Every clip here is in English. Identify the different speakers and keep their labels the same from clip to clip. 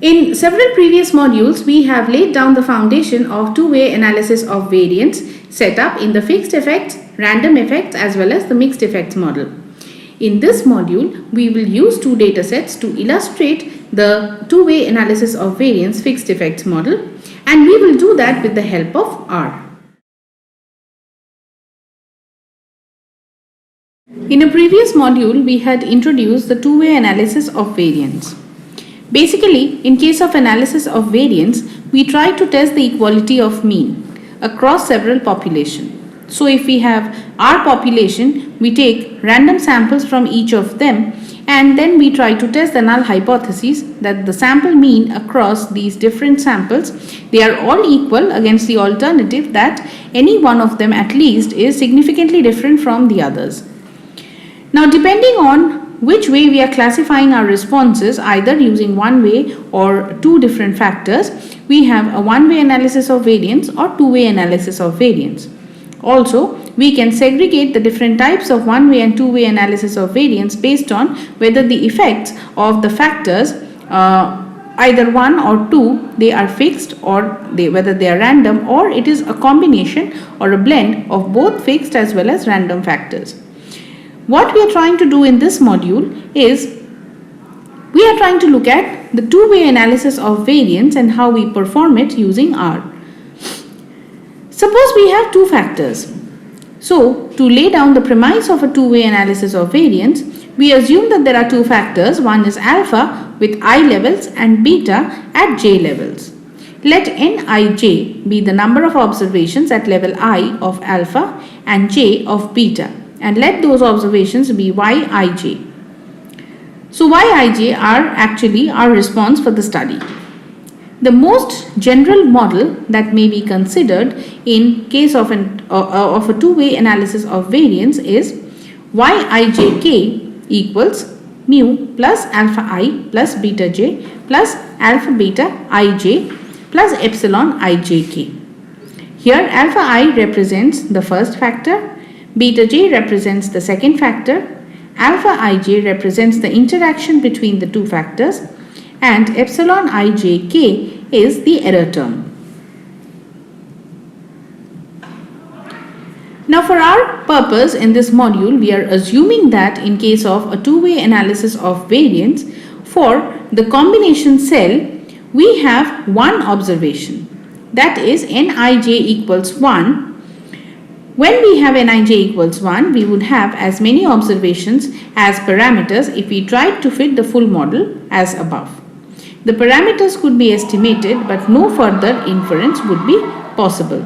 Speaker 1: In several previous modules, we have laid down the foundation of two-way analysis of variance set up in the fixed effects, random effects as well as the mixed effects model. In this module, we will use two datasets to illustrate the two-way analysis of variance fixed effects model, and we will do that with the help of R. In a previous module, we had introduced the two-way analysis of variance. Basically, in case of analysis of variance, we try to test the equality of mean across several populations. So if we have our population, we take random samples from each of them and then we try to test the null hypothesis that the sample mean across these different samples, they are all equal against the alternative that any one of them at least is significantly different from the others. Now, depending on which way we are classifying our responses, either using one way or two different factors, we have a one-way analysis of variance or two-way analysis of variance. Also, we can segregate the different types of one-way and two-way analysis of variance based on whether the effects of the factors, either one or two, they are fixed or whether they are random, or it is a combination or a blend of both fixed as well as random factors. What we are trying to do in this module is we are trying to look at the two-way analysis of variance and how we perform it using R. Suppose we have two factors. So, to lay down the premise of a two-way analysis of variance, we assume that there are two factors. One is alpha with I levels and beta at j levels. Let Nij be the number of observations at level I of alpha and j of beta, and let those observations be Yij. So Yij are actually our response for the study. The most general model that may be considered in case of a two-way analysis of variance is Yijk equals mu plus alpha I plus beta j plus alpha beta ij plus epsilon ijk. Here alpha I represents the first factor, beta j represents the second factor, alpha ij represents the interaction between the two factors, and epsilon ijk is the error term. Now, for our purpose in this module, we are assuming that in case of a two-way analysis of variance, for the combination cell, we have one observation, that is Nij equals 1. When we have Nij equals 1, we would have as many observations as parameters if we tried to fit the full model as above. The parameters could be estimated, but no further inference would be possible.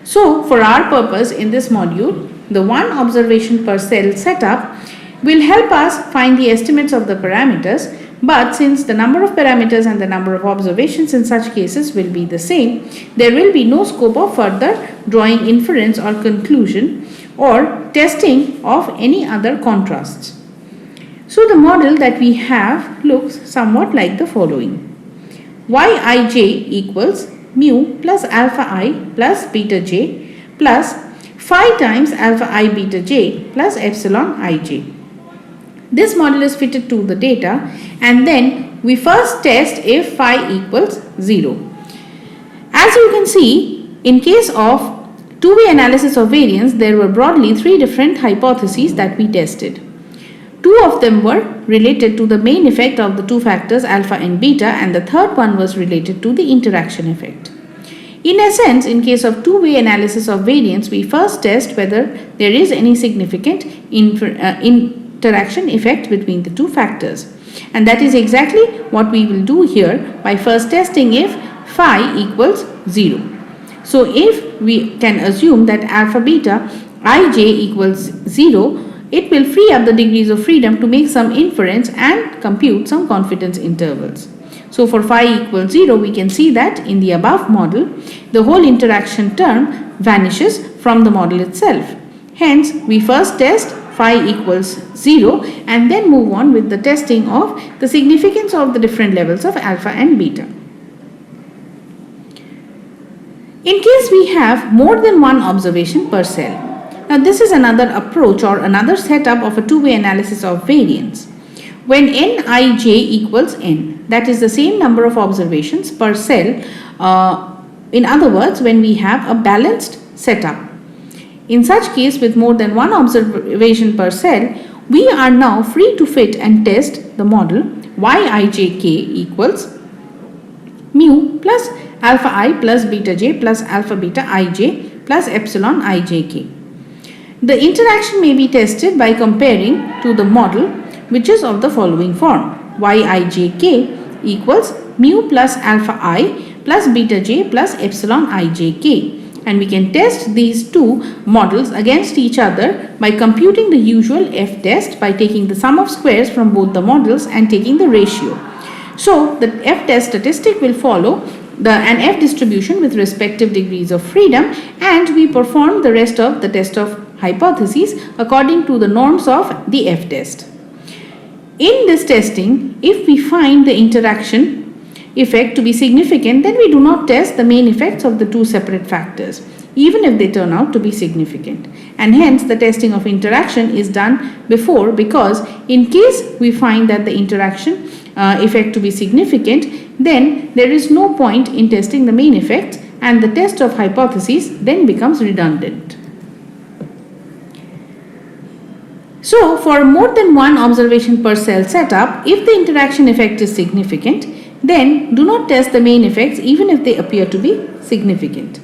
Speaker 1: So, for our purpose in this module, the one observation per cell setup will help us find the estimates of the parameters, but since the number of parameters and the number of observations in such cases will be the same, there will be no scope of further drawing inference or conclusion or testing of any other contrasts. So the model that we have looks somewhat like the following. Yij equals mu plus alpha I plus beta j plus phi times alpha I beta j plus epsilon ij. This model is fitted to the data, and then we first test if phi equals 0. As you can see, in case of two-way analysis of variance, there were broadly three different hypotheses that we tested. Two of them were related to the main effect of the two factors alpha and beta, and the third one was related to the interaction effect. In essence, in case of two-way analysis of variance, we first test whether there is any significant interaction effect between the two factors. And that is exactly what we will do here by first testing if phi equals 0. So if we can assume that alpha beta ij equals 0, it will free up the degrees of freedom to make some inference and compute some confidence intervals. So for phi equals 0, we can see that in the above model, the whole interaction term vanishes from the model itself. Hence, we first test phi equals 0 and then move on with the testing of the significance of the different levels of alpha and beta. In case we have more than one observation per cell. Now this is another approach or another setup of a two-way analysis of variance. when Nij equals n, that is the same number of observations per cell. In other words, when we have a balanced setup. In such case, with more than one observation per cell, we are now free to fit and test the model Yijk equals mu plus alpha I plus beta j plus alpha beta ij plus epsilon ijk. The interaction may be tested by comparing to the model, which is of the following form: Yijk equals mu plus alpha I plus beta j plus epsilon ijk. And we can test these two models against each other by computing the usual F test by taking the sum of squares from both the models and taking the ratio. So the F test statistic will follow an F distribution with respective degrees of freedom, and we perform the rest of the test of hypotheses according to the norms of the F test. In this testing, if we find the interaction effect to be significant, then we do not test the main effects of the two separate factors, even if they turn out to be significant. And hence the testing of interaction is done before, because in case we find that the interaction effect to be significant, then there is no point in testing the main effects, and the test of hypotheses then becomes redundant. So for more than one observation per cell setup, if the interaction effect is significant, then do not test the main effects even if they appear to be significant.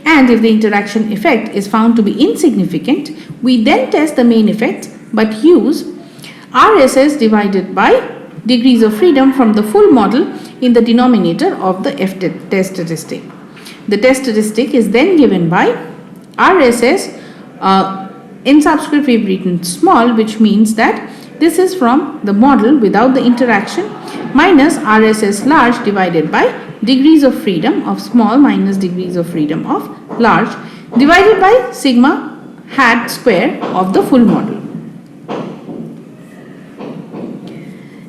Speaker 1: And if the interaction effect is found to be insignificant, we then test the main effects but use RSS divided by degrees of freedom from the full model in the denominator of the F test statistic. The test statistic is then given by RSS, in subscript we have written small, which means that this is from the model without the interaction, minus RSS large divided by degrees of freedom of small minus degrees of freedom of large, divided by sigma hat square of the full model.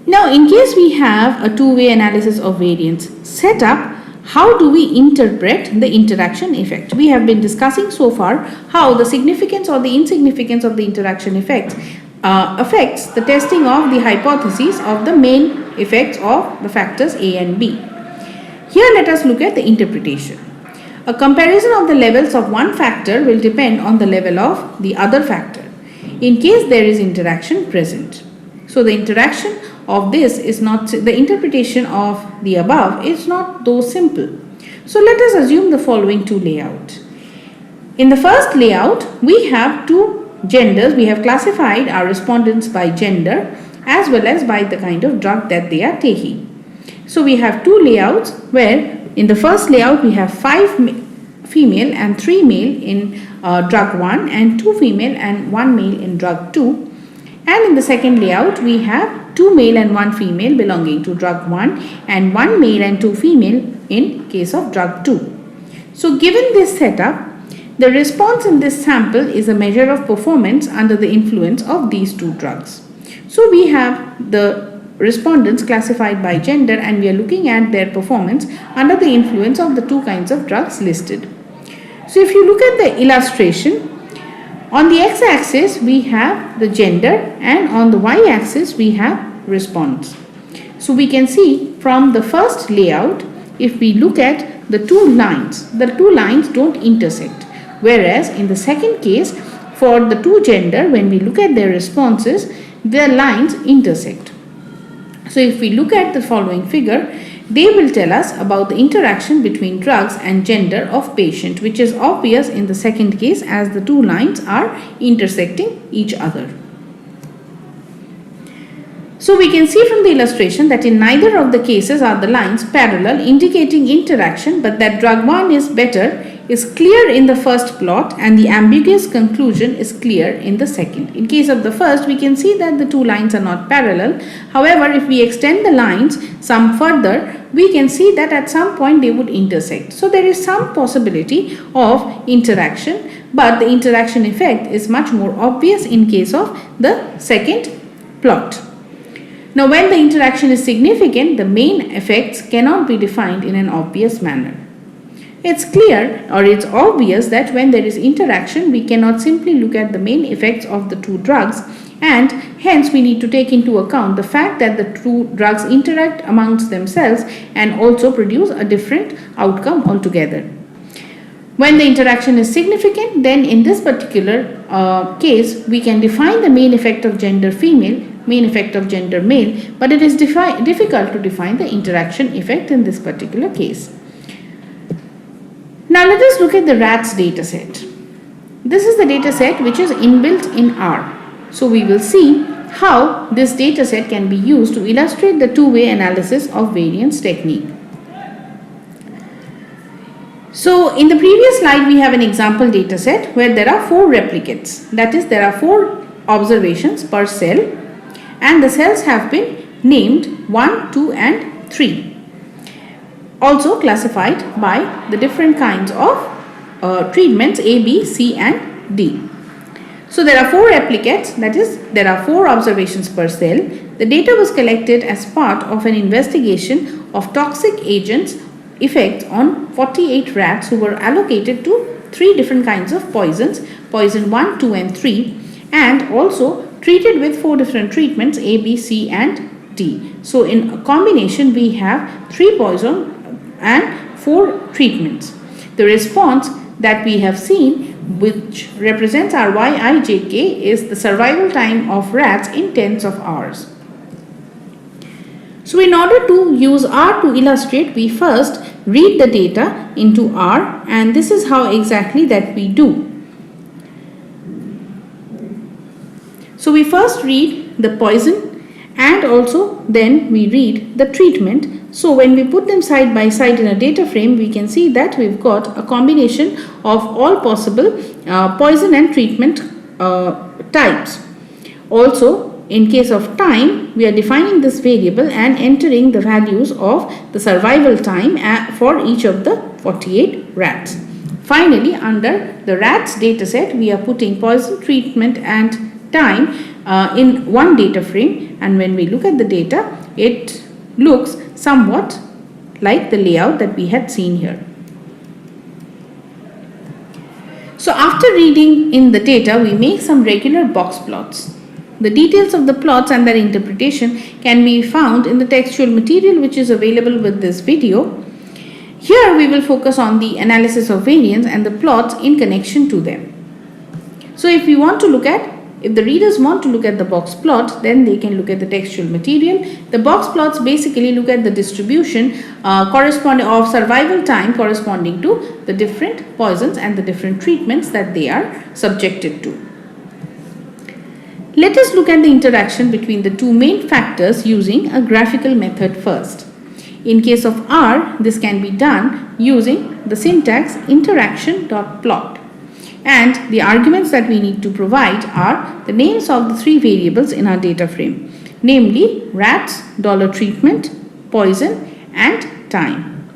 Speaker 1: Now, in case we have a two-way analysis of variance set up, how do we interpret the interaction effect? We have been discussing so far how the significance or the insignificance of the interaction effects affects the testing of the hypotheses of the main effects of the factors A and B. Here let us look at the interpretation. A comparison of the levels of one factor will depend on the level of the other factor in case there is interaction present. So the interaction of this is not, the interpretation of the above is not though simple. So let us assume the following two layouts. In the first layout, we have two genders. We have classified our respondents by gender as well as by the kind of drug that they are taking. So we have two layouts where in the first layout we have 5 female and 3 male in drug 1 and 2 female and 1 male in drug 2. And in the second layout we have 2 male and 1 female belonging to drug 1 and 1 male and 2 female in case of drug 2. So given this setup, the response in this sample is a measure of performance under the influence of these two drugs. So we have the respondents classified by gender and we are looking at their performance under the influence of the two kinds of drugs listed. So if you look at the illustration, on the x-axis we have the gender and on the y-axis we have response. So we can see from the first layout, if we look at the two lines don't intersect. Whereas in the second case, for the two gender, when we look at their responses, their lines intersect. So if we look at the following figure, they will tell us about the interaction between drugs and gender of patient, which is obvious in the second case as the two lines are intersecting each other. So we can see from the illustration that in neither of the cases are the lines parallel indicating interaction, but that drug 1 is better is clear in the first plot and the ambiguous conclusion is clear in the second. In case of the first, we can see that the two lines are not parallel. However, if we extend the lines some further, we can see that at some point they would intersect. So there is some possibility of interaction, but the interaction effect is much more obvious in case of the second plot. Now, when the interaction is significant, the main effects cannot be defined in an obvious manner. It's clear or it's obvious that when there is interaction, we cannot simply look at the main effects of the two drugs and hence we need to take into account the fact that the two drugs interact amongst themselves and also produce a different outcome altogether. When the interaction is significant, then in this particular case, we can define the main effect of gender female, main effect of gender male, but it is difficult to define the interaction effect in this particular case. Now let us look at the rats data set. This is the data set which is inbuilt in R. So we will see how this data set can be used to illustrate the two-way analysis of variance technique. So in the previous slide we have an example data set where there are 4 replicates. That is, there are 4 observations per cell and the cells have been named 1, 2 and 3. Also classified by the different kinds of treatments A, B, C and D. So there are 4 replicates, that is, there are 4 observations per cell. The data was collected as part of an investigation of toxic agents' effects on 48 rats who were allocated to 3 different kinds of poisons, poison 1, 2 and 3, and also treated with 4 different treatments A, B, C and D. So in a combination we have 3 poison and 4 treatments. The response that we have seen, which represents our YIJK, is the survival time of rats in tens of hours. So in order to use R to illustrate, we first read the data into R, and this is how exactly that we do. So we first read the poison and also then we read the treatment. So when we put them side by side in a data frame, we can see that we've got a combination of all possible poison and treatment types. Also, in case of time, we are defining this variable and entering the values of the survival time for each of the 48 rats. Finally, under the rats dataset, we are putting poison, treatment and time in one data frame, and when we look at the data, it looks somewhat like the layout that we had seen here. So after reading in the data, we make some regular box plots. The details of the plots and their interpretation can be found in the textual material which is available with this video. Here we will focus on the analysis of variance and the plots in connection to them. So if the readers want to look at the box plot, then they can look at the textual material. The box plots basically look at the distribution corresponding of survival time corresponding to the different poisons and the different treatments that they are subjected to. Let us look at the interaction between the two main factors using a graphical method first. In case of R, this can be done using the syntax interaction.plot. And the arguments that we need to provide are the names of the 3 variables in our data frame, namely rats, $treatment, poison and time.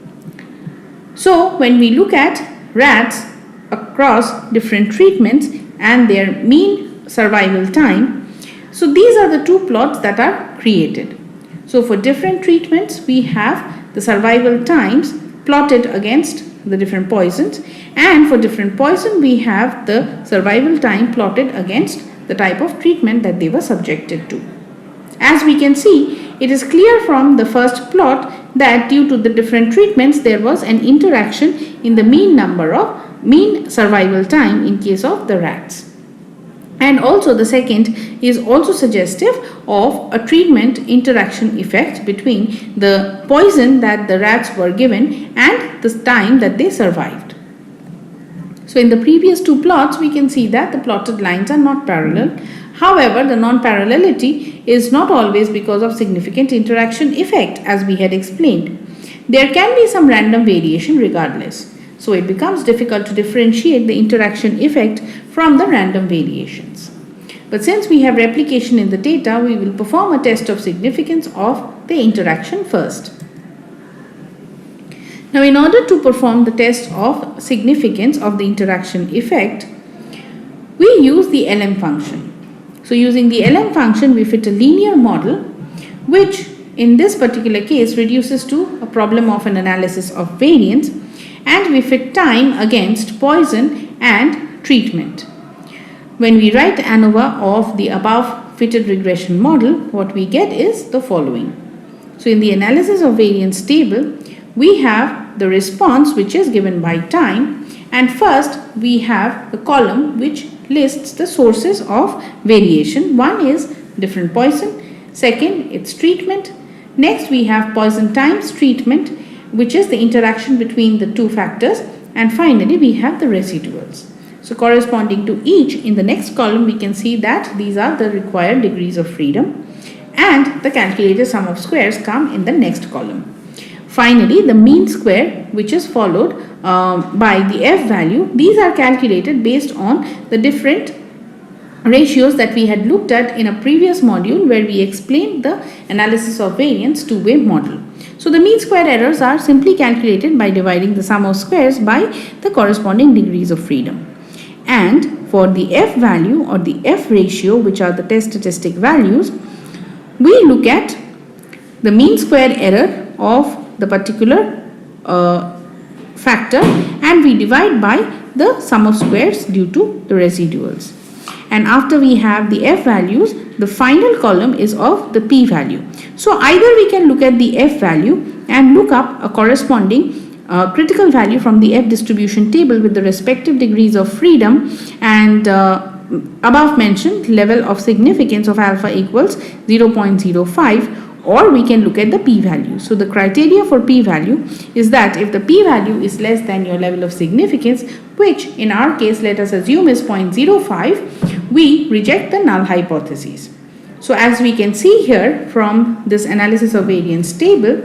Speaker 1: So when we look at rats across different treatments and their mean survival time, so these are the 2 plots that are created. So for different treatments, we have the survival times plotted against the different poisons, and for different poison we have the survival time plotted against the type of treatment that they were subjected to. As we can see, it is clear from the first plot that due to the different treatments there was an interaction in the mean survival time in case of the rats. And also the second is also suggestive of a treatment interaction effect between the poison that the rats were given and the time that they survived. So in the previous 2 plots, we can see that the plotted lines are not parallel. However, the non-parallelity is not always because of significant interaction effect, as we had explained. There can be some random variation regardless. So it becomes difficult to differentiate the interaction effect from the random variations. But since we have replication in the data, we will perform a test of significance of the interaction first. Now, in order to perform the test of significance of the interaction effect, we use the LM function. So using the LM function, we fit a linear model, which in this particular case reduces to a problem of an analysis of variance, and we fit time against poison and treatment. When we write ANOVA of the above fitted regression model, what we get is the following. So in the analysis of variance table, we have the response which is given by time, and first we have the column which lists the sources of variation. One is different Poisson, second its treatment, next we have Poisson times treatment, which is the interaction between the two factors, and finally we have the residuals. So corresponding to each, in the next column we can see that these are the required degrees of freedom, and the calculated sum of squares come in the next column. Finally, the mean square, which is followed by the F value, these are calculated based on the different ratios that we had looked at in a previous module where we explained the analysis of variance two-way model. So the mean square errors are simply calculated by dividing the sum of squares by the corresponding degrees of freedom. And for the F value or the F ratio, which are the test statistic values, we look at the mean square error of the particular factor and we divide by the sum of squares due to the residuals. And after we have the F values, the final column is of the P value. So either we can look at the F value and look up a corresponding critical value from the F distribution table with the respective degrees of freedom and above mentioned level of significance of alpha equals 0.05, or we can look at the p-value. So the criteria for p-value is that if the p-value is less than your level of significance, which in our case let us assume is 0.05, we reject the null hypothesis. So as we can see here from this analysis of variance table,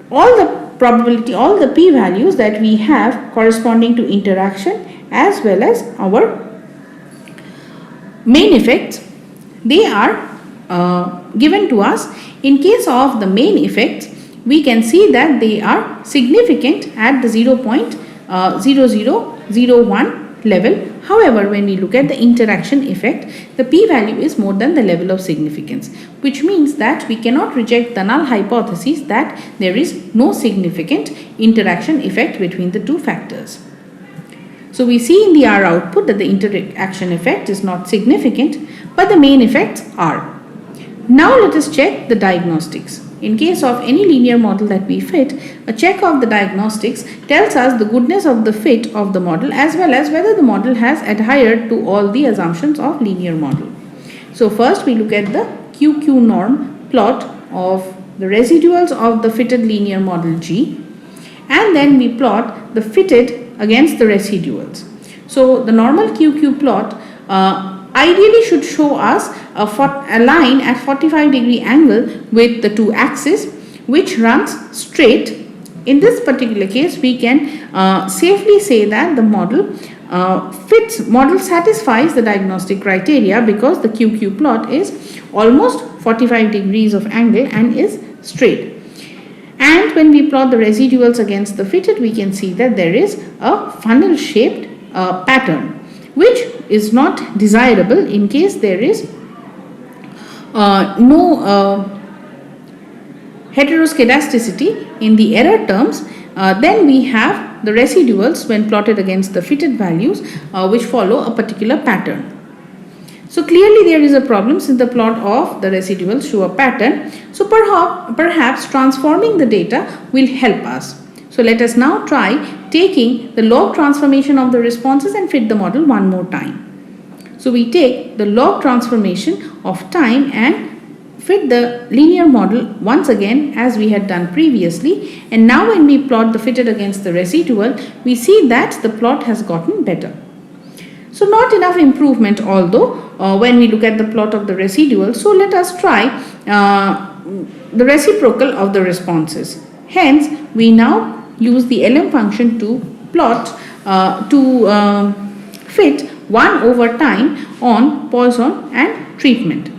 Speaker 1: all the probability, all the p-values that we have corresponding to interaction as well as our main effects, they are given to us. In case of the main effects, we can see that they are significant at the 0.0001 level. However, when we look at the interaction effect, the p-value is more than the level of significance, which means that we cannot reject the null hypothesis that there is no significant interaction effect between the two factors. So we see in the R output that the interaction effect is not significant, but the main effects are. Now let us check the diagnostics. In case of any linear model that we fit, a check of the diagnostics tells us the goodness of the fit of the model as well as whether the model has adhered to all the assumptions of linear model. So first we look at the QQ norm plot of the residuals of the fitted linear model G, and then we plot the fitted against the residuals. So the normal QQ plot ideally should show us a line at 45-degree angle with the two axes which runs straight. In this particular case, we can safely say that the model satisfies the diagnostic criteria because the QQ plot is almost 45 degrees of angle and is straight. And when we plot the residuals against the fitted, we can see that there is a funnel shaped pattern, which is not desirable in case there is no heteroscedasticity in the error terms. Then we have the residuals when plotted against the fitted values which follow a particular pattern. So clearly there is a problem since the plot of the residuals show a pattern. So perhaps transforming the data will help us. So let us now try taking the log transformation of the responses and fit the model one more time. So we take the log transformation of time and fit the linear model once again as we had done previously, and now when we plot the fitted against the residual, we see that the plot has gotten better. So not enough improvement although when we look at the plot of the residual. So let us try the reciprocal of the responses. Hence we now use the LM function to plot fit 1 over time on Poisson and treatment.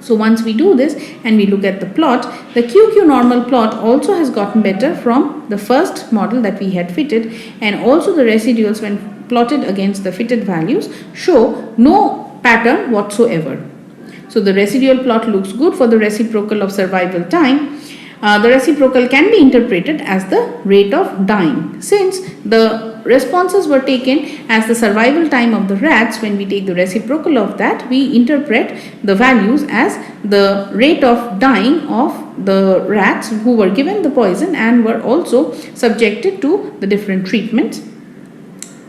Speaker 1: So once we do this and we look at the plot, the QQ normal plot also has gotten better from the first model that we had fitted, and also the residuals when plotted against the fitted values show no pattern whatsoever. So the residual plot looks good for the reciprocal of survival time. The reciprocal can be interpreted as the rate of dying, since the responses were taken as the survival time of the rats. When we take the reciprocal of that, we interpret the values as the rate of dying of the rats who were given the poison and were also subjected to the different treatments.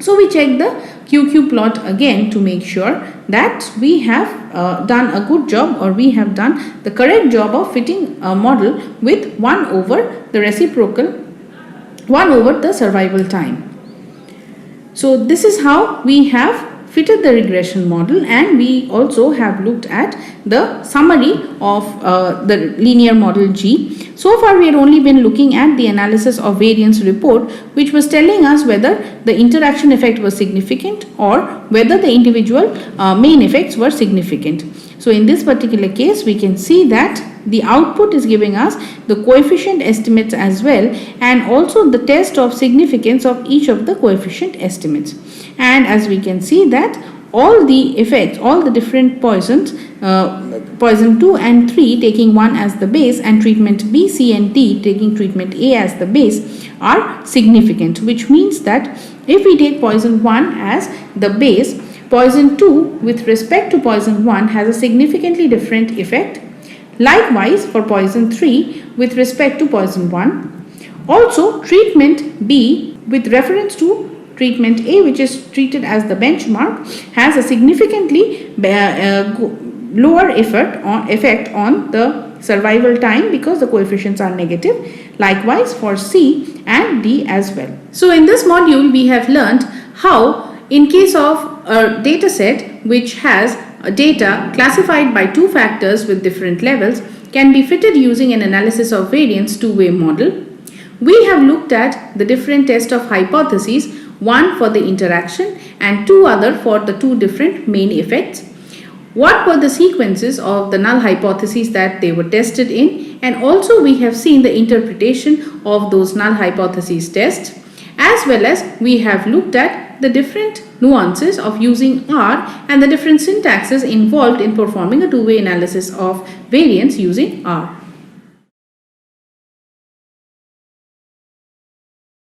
Speaker 1: So we check the QQ plot again to make sure that we have done a good job, or we have done the correct job of fitting a model with 1 over the reciprocal, 1 over the survival time. So this is how we have fitted the regression model, and we also have looked at the summary of the linear model G. So far we had only been looking at the analysis of variance report, which was telling us whether the interaction effect was significant or whether the individual main effects were significant. So in this particular case, we can see that the output is giving us the coefficient estimates as well, and also the test of significance of each of the coefficient estimates. And as we can see that all the effects, all the different poisons, poison 2 and 3 taking 1 as the base, and treatment B, C and D taking treatment A as the base, are significant, which means that if we take poison 1 as the base, poison 2 with respect to poison 1 has a significantly different effect. Likewise for poison 3 with respect to poison 1. Also treatment B with reference to treatment A, which is treated as the benchmark, has a significantly lower effect on the survival time because the coefficients are negative. Likewise for C and D as well. So in this module we have learnt how, in case of a data set which has data classified by 2 factors with different levels, can be fitted using an analysis of variance two-way model. We have looked at the different test of hypotheses, one for the interaction and 2 other for the 2 different main effects. What were the sequences of the null hypotheses that they were tested in, and also we have seen the interpretation of those null hypotheses tests, as well as we have looked at the different nuances of using R and the different syntaxes involved in performing a two-way analysis of variance using R.